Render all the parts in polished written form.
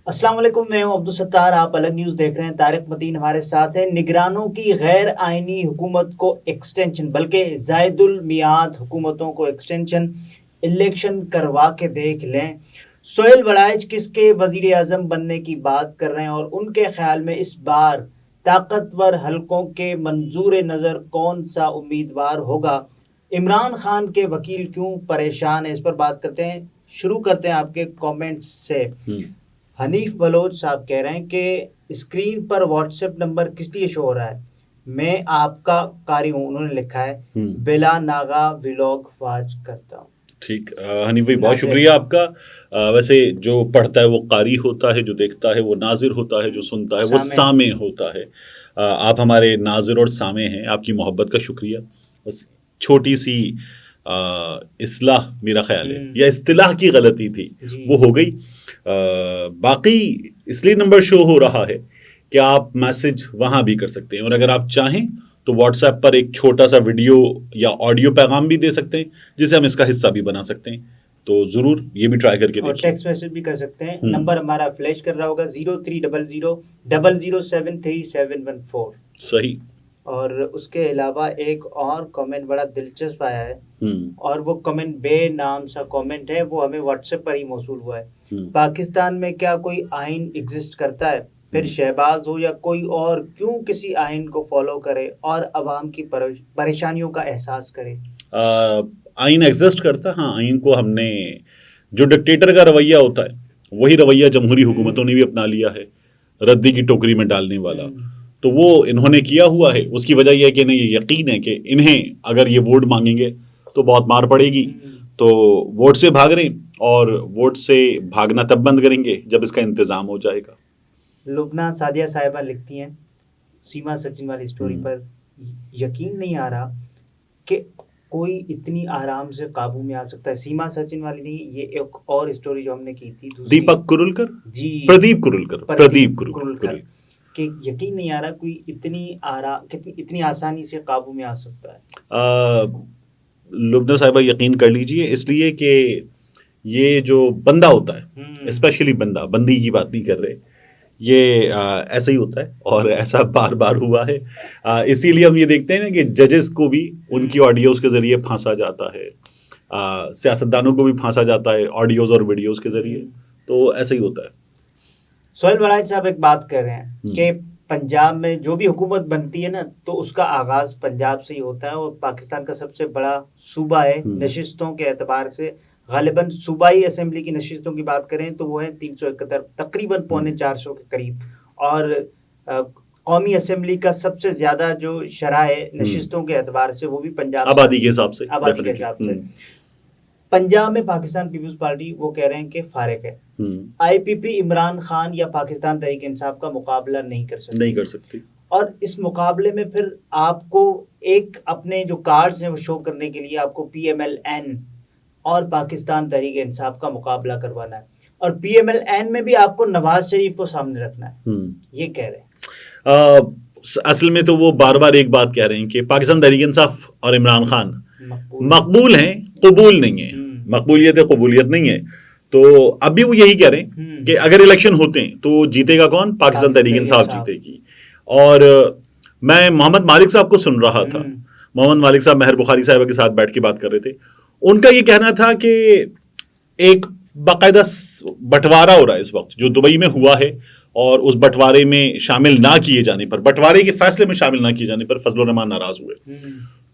السلام علیکم، میں ہوں عبدالستار، آپ الگ نیوز دیکھ رہے ہیں۔ طارق متین ہمارے ساتھ ہیں۔ نگرانوں کی غیر آئینی حکومت کو ایکسٹینشن، بلکہ زائد المیعاد حکومتوں کو ایکسٹینشن، الیکشن کروا کے دیکھ لیں۔ سہیل وڑائچ کس کے وزیر اعظم بننے کی بات کر رہے ہیں اور ان کے خیال میں اس بار طاقتور حلقوں کے منظور نظر کون سا امیدوار ہوگا؟ عمران خان کے وکیل کیوں پریشان ہیں؟ اس پر بات کرتے ہیں۔ شروع کرتے ہیں آپ کے کامنٹس سے۔ حنیف بلوچ صاحب کہہ رہے ہیں کہ اسکرین پر واٹس ایپ نمبر کس لیے شو ہو رہا ہے؟ میں آپ کا قاری ہوں، انہوں نے لکھا ہے بلا ناغا ولاگ واچ کرتا ہوں۔ ٹھیک، حنیف بھائی بہت شکریہ آپ کا۔ ویسے جو پڑھتا ہے وہ قاری ہوتا ہے، جو دیکھتا ہے وہ ناظر ہوتا ہے، جو سنتا ہے وہ سامع ہوتا ہے۔ آپ ہمارے ناظر اور سامع ہیں، آپ کی محبت کا شکریہ۔ بس چھوٹی سی اصلاح میرا خیال ہے، یا اصطلاح کی غلطی تھی وہ ہو گئی۔ باقی اس لیے نمبر شو ہو رہا ہے کہ آپ میسج وہاں بھی کر سکتے ہیں، اور اگر آپ چاہیں تو واٹس ایپ پر ایک چھوٹا سا ویڈیو یا آڈیو پیغام بھی دے سکتے ہیں، جسے ہم اس کا حصہ بھی بنا سکتے ہیں۔ تو ضرور یہ بھی ٹرائی کر کے اور ٹیکسٹ میسج بھی کر سکتے ہیں۔ نمبر ہمارا فلیش کر رہا ہوگا 030000073714۔ صحیح۔ اور اس کے علاوہ ایک اور کامنٹ بڑا دلچسپ آیا ہے، اور وہ کامنٹ بے نام سا کامنٹ ہے، وہ ہمیں واٹس ایپ پر ہی موصول ہوا ہے۔ پاکستان میں کیا کوئی آئین ایگزسٹ کرتا ہے؟ پھر شہباز ہو یا کوئی اور، کیوں کسی آئین کو فالو کرے اور عوام کی پریشانیوں کا احساس کرے؟ آئین ایگزسٹ کرتا ہے، ہاں۔ آئین کو ہم نے، جو ڈکٹیٹر کا رویہ ہوتا ہے وہی رویہ جمہوری حکومتوں نے بھی اپنا لیا ہے، ردی کی ٹوکری میں ڈالنے والا۔ تو وہ انہوں نے کیا ہوا ہے، اس کی وجہ یہ ہے کہ انہیں یہ یقین ہے کہ انہیں اگر یہ ووٹ مانگیں گے تو بہت مار پڑے گی، تو ووٹ سے بھاگ رہے ہیں، اور ووٹ سے بھاگنا تب بند کریں گے جب اس کا انتظام ہو جائے گا۔ لبنہ سعدیہ صاحبہ لکھتی ہیں سیما سچن والی سٹوری پر، یقین نہیں آ رہا کہ کوئی اتنی آرام سے قابو میں آ سکتا ہے۔ سیما سچن والی نہیں، یہ ایک اور اسٹوری جو ہم نے کی تھی، دیپک کرولکر، جی پردیپ کرولکر، کہ یقین نہیں آ رہا کوئی اتنی آسانی سے قابو میں آ سکتا ہے۔ لبنہ صاحبہ یقین کر لیجئے، اس لیے کہ یہ جو بندہ ہوتا ہے، اسپیشلی بندی کی بات نہیں کر رہے، یہ ایسا ہی ہوتا ہے، اور ایسا بار بار ہوا ہے۔ اسی لیے ہم یہ دیکھتے ہیں نا کہ ججز کو بھی ان کی آڈیوز کے ذریعے پھانسا جاتا ہے، سیاستدانوں کو بھی پھانسا جاتا ہے آڈیوز اور ویڈیوز کے ذریعے، تو ایسا ہی ہوتا ہے۔ سہیل وڑائچ صاحب ایک بات کر رہے ہیں کہ پنجاب میں جو بھی حکومت بنتی ہے نا، تو اس کا آغاز پنجاب سے ہی ہوتا ہے، اور پاکستان کا سب سے بڑا صوبہ ہے نشستوں کے اعتبار سے۔ غالباً صوبائی اسمبلی کی نشستوں کی بات کریں تو وہ ہے 371، تقریباً 325 کے قریب، اور قومی اسمبلی کا سب سے زیادہ جو شرح ہے نشستوں کے اعتبار سے، وہ بھی پنجاب آبادی کے حساب سے، پنجاب میں پاکستان پیپلز پارٹی وہ کہہ رہے ہیں کہ فارغ ہے۔ آئی پی پی عمران خان یا پاکستان تحریک انصاف کا مقابلہ نہیں کر سکتی، اور اس مقابلے میں پھر آپ کو ایک اپنے جو کارڈز ہیں وہ شو کرنے کے لیے آپ کو پی ایم ایل این اور پاکستان تحریک انصاف کا مقابلہ کروانا ہے، اور پی ایم ایل این میں بھی آپ کو نواز شریف کو سامنے رکھنا ہے، یہ کہہ رہے ہیں۔ اصل میں تو وہ بار بار ایک بات کہہ رہے ہیں کہ پاکستان تحریک انصاف اور عمران خان مقبول ہیں، قبول نہیں ہے، مقبولیت ہے، قبولیت نہیں ہے۔ تو اب بھی وہ یہی کہہ رہے ہیں کہ اگر الیکشن ہوتے ہیں تو جیتے گا کون؟ پاکستان تحریک انصاف جیتے گی۔ اور میں محمد مالک صاحب کو سن رہا تھا، محمد مالک صاحب مہر بخاری صاحبہ کے ساتھ بیٹھ کے بات کر رہے تھے، ان کا یہ کہنا تھا کہ ایک باقاعدہ بٹوارا ہو رہا ہے اس وقت جو دبئی میں ہوا ہے، اور اس بٹوارے میں شامل نہ کیے جانے پر، بٹوارے کے فیصلے میں شامل نہ کیے جانے پر فضل الرحمان ناراض ہوئے۔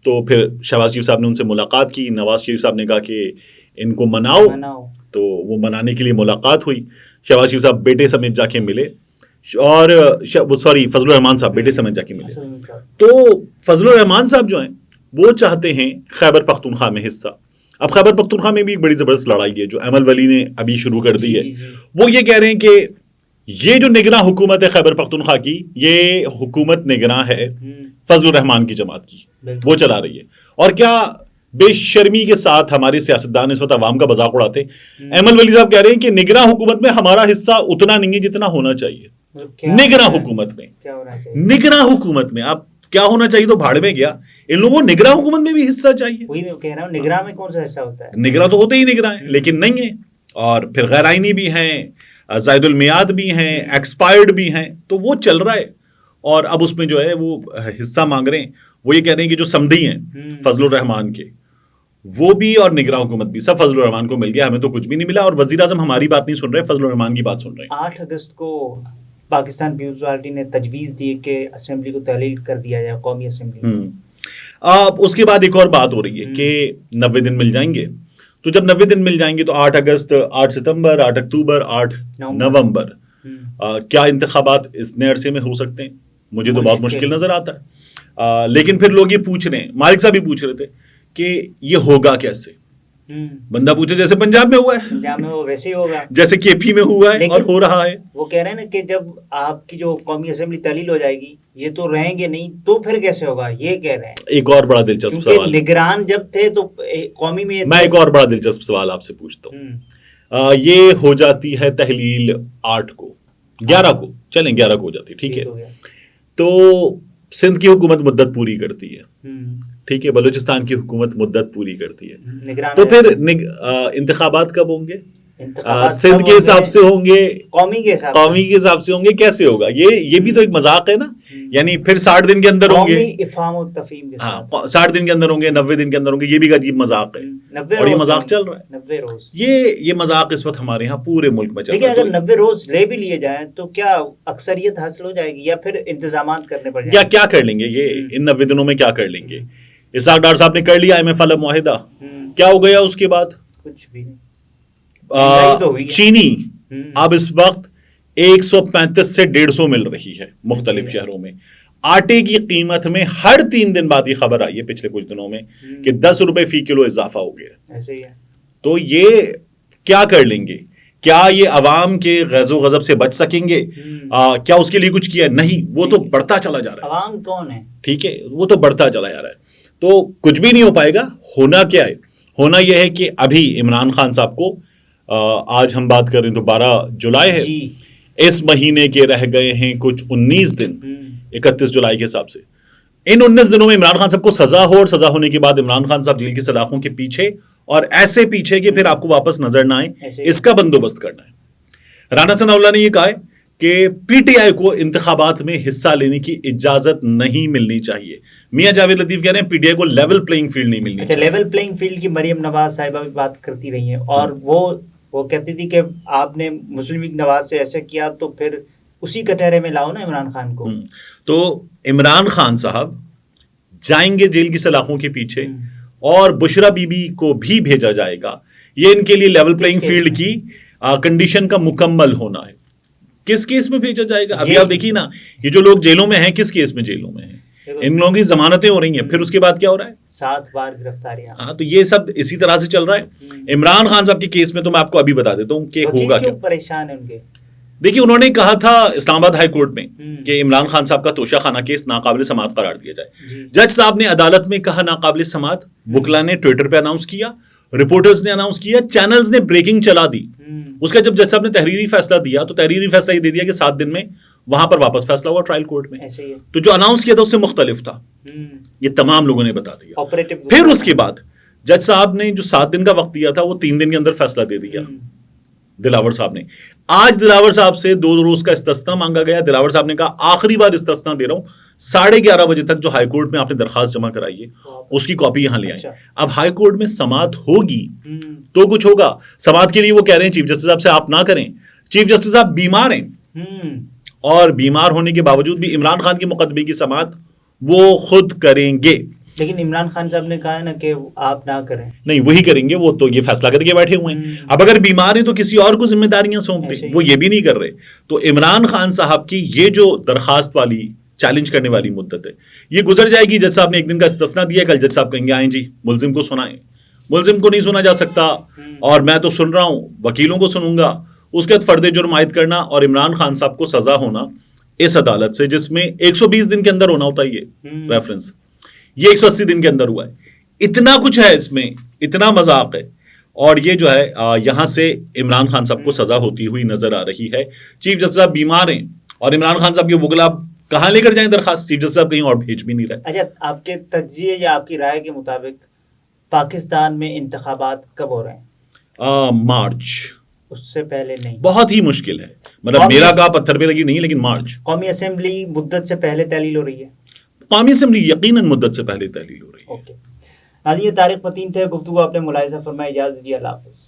تو پھر شہباز شریف صاحب نے ان سے ملاقات کی، نواز شریف صاحب نے کہا کہ ان کو مناؤ، تو وہ منانے کے لیے ملاقات ہوئی۔ شہباز شریف صاحب بیٹے سمیت جا کے ملے، اور فضل الرحمان صاحب بیٹے سمیت جا کے ملے۔ تو فضل الرحمان صاحب جو ہیں وہ چاہتے ہیں خیبر پختونخوا میں حصہ۔ اب خیبر پختونخوا میں بھی ایک بڑی زبردست لڑائی ہے جو ایمل ولی نے ابھی شروع کر دی ہے۔ وہ یہ کہہ رہے ہیں کہ یہ جو نگراں حکومت ہے خیبر پختونخوا کی، یہ حکومت نگراں ہے فضل الرحمان کی جماعت کی، وہ چلا رہی ہے۔ اور کیا بے شرمی کے ساتھ ہمارے سیاستدان اس وقت عوام کا مذاق اڑاتے ہیں۔ ایمل ولی صاحب کہہ رہے ہیں کہ نگراں حکومت میں ہمارا حصہ اتنا نہیں ہے جتنا ہونا چاہیے۔ نگراں حکومت میں آپ کیا ہونا چاہیے تو بھاڑ میں گیا، ان لوگوں کو نگراں حکومت میں بھی حصہ چاہیے۔ وہی میں کہہ رہا ہوں، نگراں میں کون سا حصہ ہوتا ہے؟ نگراں تو ہوتے ہی نگراں ہیں، لیکن نہیں ہے۔ اور پھر غیر آئینی بھی ہیں، زائد المیعاد بھی ہیں, ایکسپائرڈ بھی ہیں, تو وہ چل رہا ہے. اور اب اس میں جو ہے وہ حصہ مانگ رہے ہیں. وہ یہ کہہ رہے ہیں کہ جو سمدھی ہیں فضل الرحمان کے, وہ بھی اور نگراں حکومت بھی, سب فضل الرحمان کو مل گیا, ہمیں تو کچھ بھی نہیں ملا. اور وزیر اعظم ہماری بات نہیں سن رہے, فضل الرحمان کی بات سن رہے ہیں. 8 اگست کو پاکستان پیپلز پارٹی نے تجویز دی کہ اسمبلی کو تحلیل کر دیا جائے, قومی اسمبلی. اب اس کے بعد ایک اور بات ہو رہی ہے کہ 90 دن مل جائیں گے. تو جب 90 دن مل جائیں گے تو 8 اگست, 8 ستمبر, 8 اکتوبر, 8 نومبر, کیا انتخابات اس نئے عرصے میں ہو سکتے ہیں؟ مجھے تو بہت مشکل نظر آتا ہے. لیکن پھر لوگ یہ پوچھ رہے ہیں, مالک صاحب بھی پوچھ رہے تھے کہ یہ ہوگا کیسے. بندہ پوچھے جیسے پنجاب میں ہوا ہے, پنجاب میں وہ ویسے ہی ہوگا, جیسے کے پی میں ہوا ہے اور ہو رہا ہے. وہ کہہ رہے ہیں نا کہ جب آپ کی جو قومی اسمبلی تحلیل ہو جائے گی, یہ تو رہیں گے نہیں, تو پھر کیسے ہوگا, یہ کہہ رہے ہیں. ایک اور بڑا دلچسپ سوال, نگران جب تھے تو قومی میں ایک اور بڑا دلچسپ سوال آپ سے پوچھتا ہوں. یہ ہو جاتی ہے تحلیل 8 کو, 11 کو, چلیں 11 کو ہو جاتی ہے, ٹھیک ہے. تو سندھ کی حکومت مدت پوری کرتی ہے, ٹھیک ہے, بلوچستان کی حکومت مدت پوری کرتی ہے, تو پھر انتخابات کب ہوں گے؟ سندھ کے حساب سے ہوں گے, قومی کے حساب سے ہوں گے, کیسے ہوگا یہ بھی تو ایک مذاق ہے نا. یعنی پھر 60 دن کے اندر ہوں گے, ہاں 60 دن کے اندر ہوں گے, 90 دن کے اندر ہوں گے, یہ بھی عجیب مذاق ہے, اور یہ مذاق چل رہا ہے. 90 روز یہ مذاق اس وقت ہمارے یہاں پورے ملک میں چل رہا ہے. لیکن اگر 90 روز لے بھی لیے جائیں تو کیا اکثریت حاصل ہو جائے گی, یا پھر انتظامات کرنے پڑ جائیں گے؟ کیا کر لیں گے یہ ان 90 دنوں میں, کیا کر لیں گے؟ اسحاق ڈار صاحب نے کر لیا IMF والا معاہدہ, کیا ہو گیا اس کے بعد؟ کچھ بھی نہیں. چینی اب اس وقت 135 سے 150 مل رہی ہے مختلف شہروں میں. آٹے کی قیمت میں ہر 3 دن بعد یہ خبر آئی ہے پچھلے کچھ دنوں میں کہ 10 روپے فی کلو اضافہ ہو گیا. ایسے ہی ہے. تو یہ کیا کر لیں گے؟ کیا یہ عوام کے غیظ و غضب سے بچ سکیں گے؟ کیا اس کے لیے کچھ کیا؟ نہیں, وہ تو بڑھتا چلا جا رہا ہے. عوام کون ہے؟ ٹھیک ہے, وہ تو بڑھتا چلا جا رہا ہے. تو کچھ بھی نہیں ہو پائے گا. ہونا کیا ہے؟ ہونا یہ ہے کہ ابھی عمران خان صاحب کو, آج ہم بات کر رہے ہیں تو 12 جولائی ہے, اس مہینے کے رہ گئے ہیں کچھ 19 دن 31 جولائی کے حساب سے. ان 19 دنوں میں عمران خان صاحب کو سزا ہو, اور سزا ہونے کے بعد عمران خان صاحب جیل کی سلاخوں کے پیچھے, اور ایسے پیچھے کہ پھر آپ کو واپس نظر نہ آئے, اس کا بندوبست کرنا ہے. رانا ثناء اللہ نے یہ کہا ہے کہ پی ٹی آئی کو انتخابات میں حصہ لینے کی اجازت نہیں ملنی چاہیے. میاں جاوید لطیف کہہ رہے ہیں پی ٹی آئی کو لیول پلینگ فیلڈ نہیں ملنی چاہیے. لیول پلینگ فیلڈ کی مریم نواز صاحبہ بھی بات کرتی رہی ہیں, اور وہ کہتی تھی کہ آپ نے مسلم لیگ نواز سے ایسا کیا تو پھر اسی کٹہرے میں لاؤ نا عمران خان کو. تو عمران خان صاحب جائیں گے جیل کی سلاخوں کے پیچھے, اور بشرا بی بی کو بھی بھیجا جائے گا. یہ ان کے لیے لیول پلینگ فیلڈ کی کنڈیشن کا مکمل ہونا ہے. کس کیس میں بھیجا جائے گا؟ ابھی آپ دیکھیے نا, یہ جو لوگ جیلوں میں ہیں کس کیس میں جیلوں میں ہیں, ان لوگوں کی ضمانتیں ہو رہی ہیں, پھر اس کے بعد کیا ہو رہا ہے؟ 7 بار گرفتاریاں. ہاں, تو یہ سب اسی طرح سے چل رہا ہے. عمران خان صاحب کے کیس میں تو میں آپ کو ابھی بتا دیتا ہوں کہ ہوگا کیا. پریشان ہیں ان کے. دیکھیے, انہوں نے کہا تھا اسلام آباد ہائی کورٹ میں کہ عمران خان صاحب کا توشہ خانہ کیس ناقابل سماعت قرار دیا جائے. جج صاحب نے عدالت میں کہا ناقابل سماعت. وکلا نے ٹویٹر پہ اناؤنس کیا, رپورٹرز نے اناؤنس کیا, چینلز نے بریکنگ چلا دی. اس کا جب جج صاحب نے تحریری فیصلہ دیا تو تحریری فیصلہ یہ دے دیا کہ 7 دن میں وہاں پر واپس فیصلہ ہوا ٹرائل کورٹ میں. تو جو اناؤنس کیا تھا اس سے مختلف تھا. یہ تمام لوگوں نے بتا دیا. پھر اس کے بعد جج صاحب نے جو 7 دن کا وقت دیا تھا وہ 3 دن کے اندر فیصلہ دے دیا دلاور صاحب نے. آج دلاور صاحب سے 2 روز کا استثنا مانگا گیا. دلاور صاحب نے کہا آخری بار استثنا دے رہا ہوں, 11:30 بجے تک جو ہائی کورٹ میں آپ نے درخواست جمع کرائی ہے اس کی کاپی یہاں لے آئیں. اب ہائی کورٹ میں سماعت ہوگی تو کچھ ہوگا. سماعت کے لیے وہ کہہ رہے ہیں چیف جسٹس صاحب سے آپ نہ کریں. چیف جسٹس صاحب بیمار ہیں, اور بیمار ہونے کے باوجود بھی عمران خان کے مقدمے کی سماعت وہ خود کریں گے. لیکن عمران خان صاحب نے کہا ہے نا کہ آپ نہ کریں. نہیں, وہی کریں گے, وہ تو یہ فیصلہ کر کے بیٹھے ہوئے ہیں. اب اگر بیمار ہیں تو کسی اور کو ذمہ داریاں سونپ دیں, وہ یہ بھی نہیں کر رہے. تو عمران خان صاحب کی یہ جو درخواست والی چیلنج کرنے والی مدت ہے یہ گزر جائے گی. جج صاحب نے 1 دن کا استثنا دیا, کل جج صاحب کہیں گے آئیں جی ملزم کو سنائیں. ملزم کو نہیں سنا جا سکتا, اور میں تو سن رہا ہوں, وکیلوں کو سنوں گا. اس کے بعد فرد جرم عائد کرنا اور عمران خان صاحب کو سزا ہونا اس عدالت سے, جس میں 120 دن کے اندر ہونا ہوتا ہے یہ ریفرنس, یہ 180 دن کے اندر ہوا ہے. اتنا کچھ ہے اس میں, اتنا مذاق ہے. اور یہ جو ہے یہاں سے عمران خان صاحب کو سزا ہوتی ہوئی نظر آ رہی ہے. چیف جسٹس صاحب بیمار ہیں, اور عمران خان صاحب کے وکلا کہاں لے کر جائیں درخواست؟ چیف جسٹس صاحب کہیں اور بھیج بھی نہیں رہے. اچھا, آپ کے تجزیے یا آپ کی رائے کے مطابق پاکستان میں انتخابات کب ہو رہے ہیں؟ مارچ اس سے پہلے نہیں. بہت ہی مشکل ہے. مطلب میرا کہا پتھر پہ لگی نہیں لیکن مارچ. قومی اسمبلی مدت سے پہلے تحلیل ہو رہی ہے. قومی اسمبلی یقیناً مدت سے پہلے تحلیل ہو رہی ہے. اوکے. یہ طارق متین تھے. گفتگو آپ نے ملاحظہ فرمائی. اجازت دیجیے. اللہ حافظ.